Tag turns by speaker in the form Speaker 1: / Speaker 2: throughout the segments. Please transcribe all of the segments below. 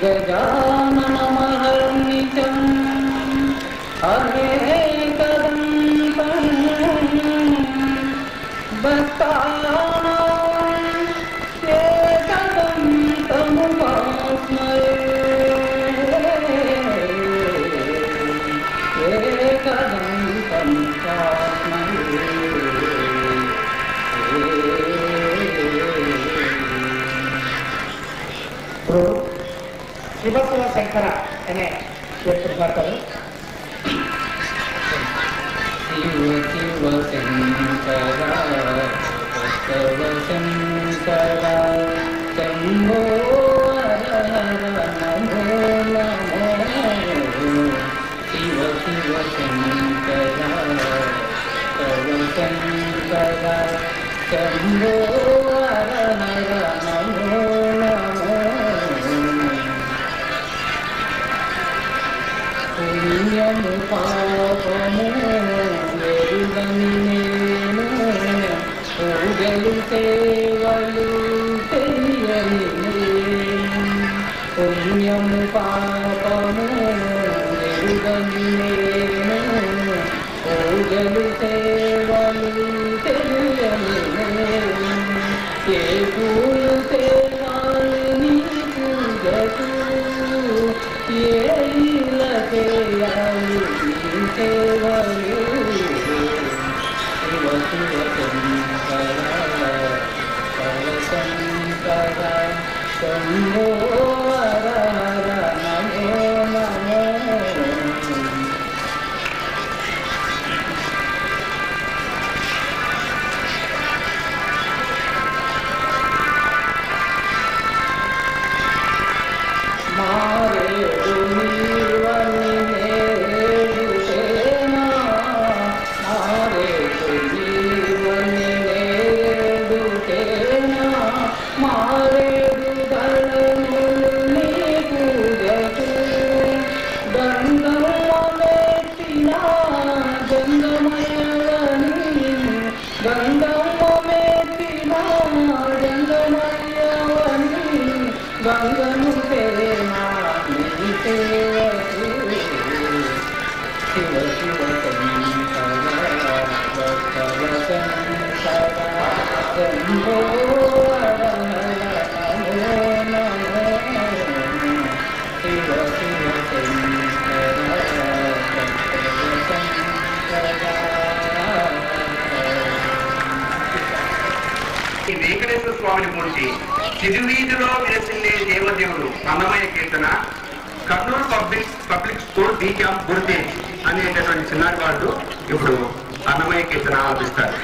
Speaker 1: गजाननमहर्निशम् अनेकदन्तं भक्तानां एकदन्तमुपास्महे
Speaker 2: శ్రీభక్తుల శంకర అనే చెప్తున్నారు.
Speaker 1: శివ శివ శంకర భక్తవ శంకర శంభో హర హర నమో నమో. శివ శివ శంకర భక్తవ శంకర శంభో హర హర నమో నమో. పుణ్యము పాపము ఎరుగని నేను పూజలు సేవలు తెలియని నేను. పుణ్యము పాపము ఎరుగని నేను పూజలు సేవలు తెలియని నేను. ఏ పూలు సేవాలి నీ పూజకు ఏ చేయాలి సేవలు. శివ శివ శంకర శివ శంకర శంభో హర హర నమో నమో. గంగను సేనా నీ సేవకు. శివ శివ శంకర భక్తవ శంకర శంభో హర హర నమో నమో. శివ శివ శంకర భక్తవ శంకర.
Speaker 3: వెంకటేశ్వర స్వామిని గురించి తిరువీధిలో విలసిల్లే దేవదేవుడు అన్నమయ్య కీర్తన Kurnool public school B camp గుర్తి అనేటటువంటి చిన్నారి వాళ్ళు ఇప్పుడు అన్నమయ్య కీర్తన ఆలపిస్తారు.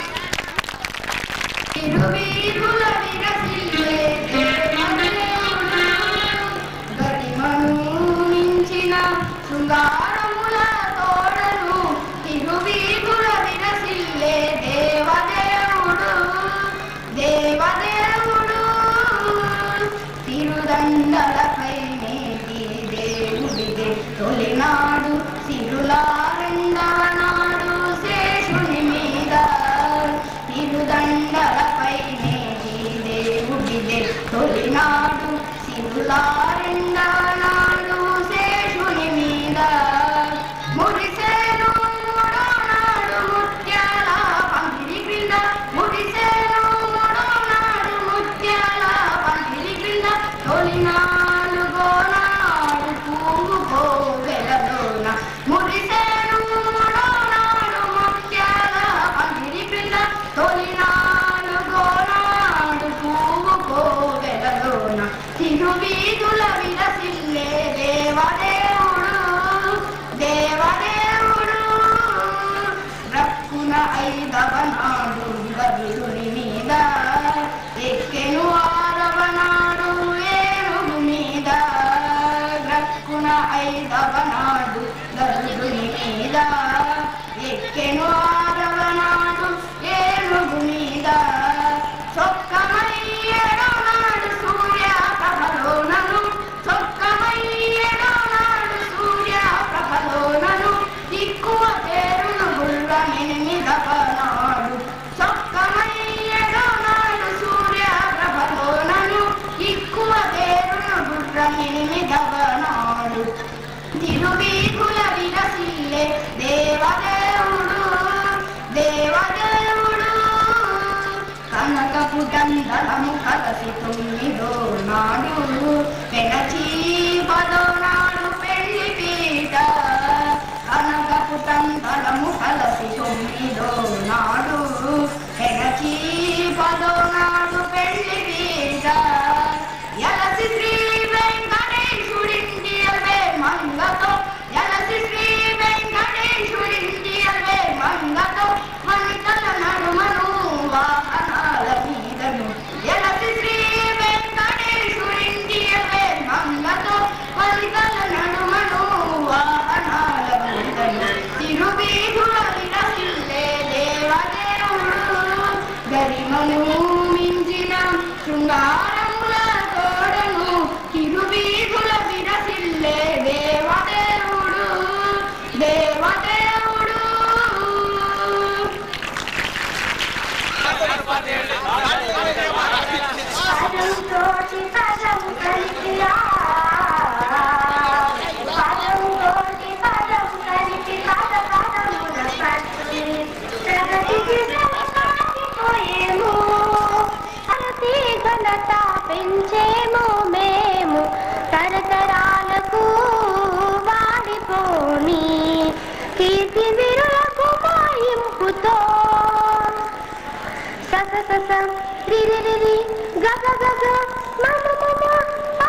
Speaker 4: తొలినాడు సిరులారెండవనాడు శేషుని మీద తిరుదండలపైనే దేవుడిదే. తొలినాడు సిరులారెండవనాడు శేషుని మీద మురిసేను మూడో నాడు ముత్యాల పందిరి క్రింద. మురిసేను మూడో నాడు ముత్యాల పందిరి క్రింద. తొలినాలుగో నాడు పువ్వు కోవెలలోన. మురిసేను మూడో నాడు ముత్యాల పందిరి క్రింద. తొలినాలుగో నాడు పువ్వు కోవెలలోన. తిరువీధుల విలసిల్లే దేవదేవుడు దేవదేవుడు. రక్కున ఐదవనాడు గరుడుని మీద ఎక్కెను ఆరవనాడు ఏనుగు మీద. రక్కున ఐదవనాడు గరుడుని మీద ఎక్కెను ఆరవనాడు ఏనుగు మీద. చొక్కమయ్యేడో నాడు సూర్య ప్రభలోనను. చొక్కమయ్యేడో నాడు సూర్య ప్రభలోనను. ఎక్కువ పేరును గుళ్ళ ఎనిమిదవనాడు. చొక్కమయ్యేడో నాడు సూర్య ప్రభలోనను. ఎక్కువ పేరును గుళ్ళ స్వాతంత్రం 8వ నాడు తిరువీధుల విరసిల్లే దేవదేవుడు దేవదేవుడు కనకపు దండలము కలసి 9వ నాడు పెనచి 10వ నాడు పెళ్లి పీట కనకపు దండలము కలసి 9వ నాడు పెనచి 10వ నాడు పెళ్లి పీట ఎలసి శ్రీ వెంకటేశుడింటి అల్వే మంగతో ఎలసి శ్రీ వెంకటేశుడింటి అల్వే మంగతో వనితల నడుమను వాహనాల మీదను ఎలసి శ్రీ వెంకటేశుడింటి అల్వే మంగతో వనితల నడుమను వాహనాల మీదను తిరువీధుల విరసిల్లే దేవదేవుడు గరిమను మించిన శృంగారముల తోడను తిరువీధుల విరసిల్లే దేవదేవుడు దేవదేవుడు పదం తోటి పదం కలిపిరా పదం తోటి పదం కలిపి పద పదముల పట్టి ప్రగతికి సాగిపోయేము అతి ఘనత పెంచేము మేము తరతరాలకు వాడిపోని కీర్తి విరులకు మాయింపుతో సస సస రిరి రిరి గగ గగ మమ మమ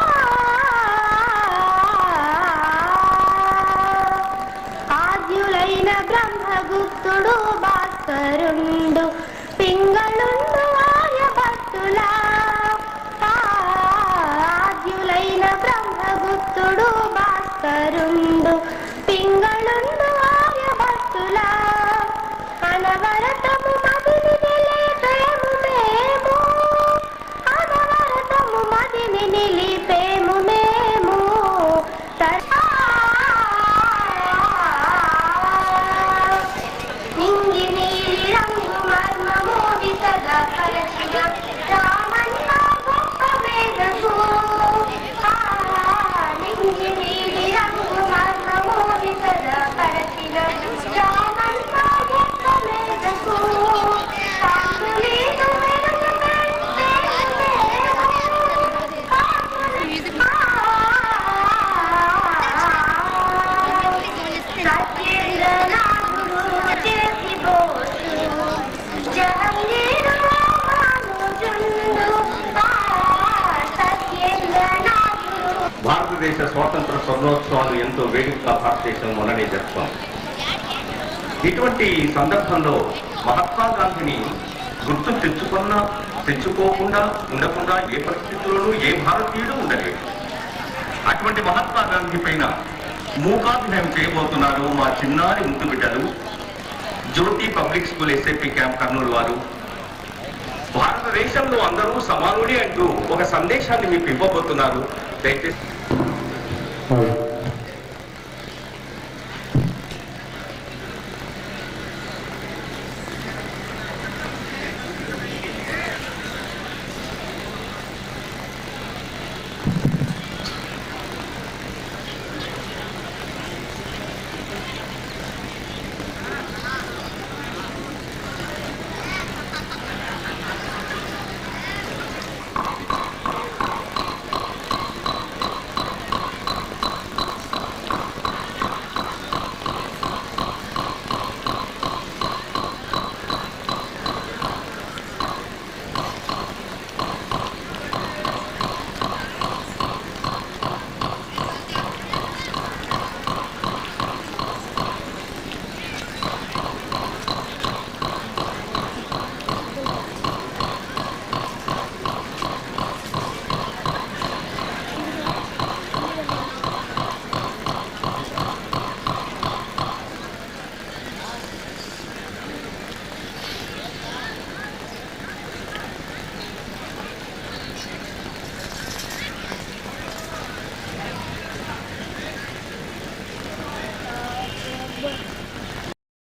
Speaker 4: ఆద్యులైన బ్రహ్మగుప్తుడు భాస్కరుండు పింగళుండు ఆర్యభట్టుల ఆద్యులైన బ్రహ్మగుప్తుడు భాస్కరుండు పింగళుండు ఆర్యభట్టుల అనవరతము మదిని నిలిపేము మేము అనవరతము మదిని నిలిపేము మేము నింగి నీలి రంగు మర్మము విసద పరచిన రామన్న గొప్ప వేదకు నింగి నీలి రంగు మర్మము విసద పరచిన రామన్న గొప్ప వేదకు కాకులీను వెలుగు
Speaker 3: భారతదేశ స్వాతంత్ర స్వర్ణోత్సవాలు ఎంతో వేడుకగా భారతదేశం మొన్ననే జరుపుతాం. ఇటువంటి సందర్భంలో మహాత్మా గాంధీని గుర్తు తెచ్చుకోకుండా ఉండకుండా ఏ పరిస్థితుల్లోనూ ఏ భారతీయుడు ఉండలేడు. అటువంటి మహాత్మా గాంధీ పైన మూకాభినయం చేయబోతున్నారు మా చిన్నారి ముద్దు బిడ్డలు Jyothi public school SIP camp Kurnool వారు. భారతదేశంలో అందరూ సమానుడే అంటూ ఒక సందేశాన్ని మీకు ఇవ్వబోతున్నారు. దయచేసి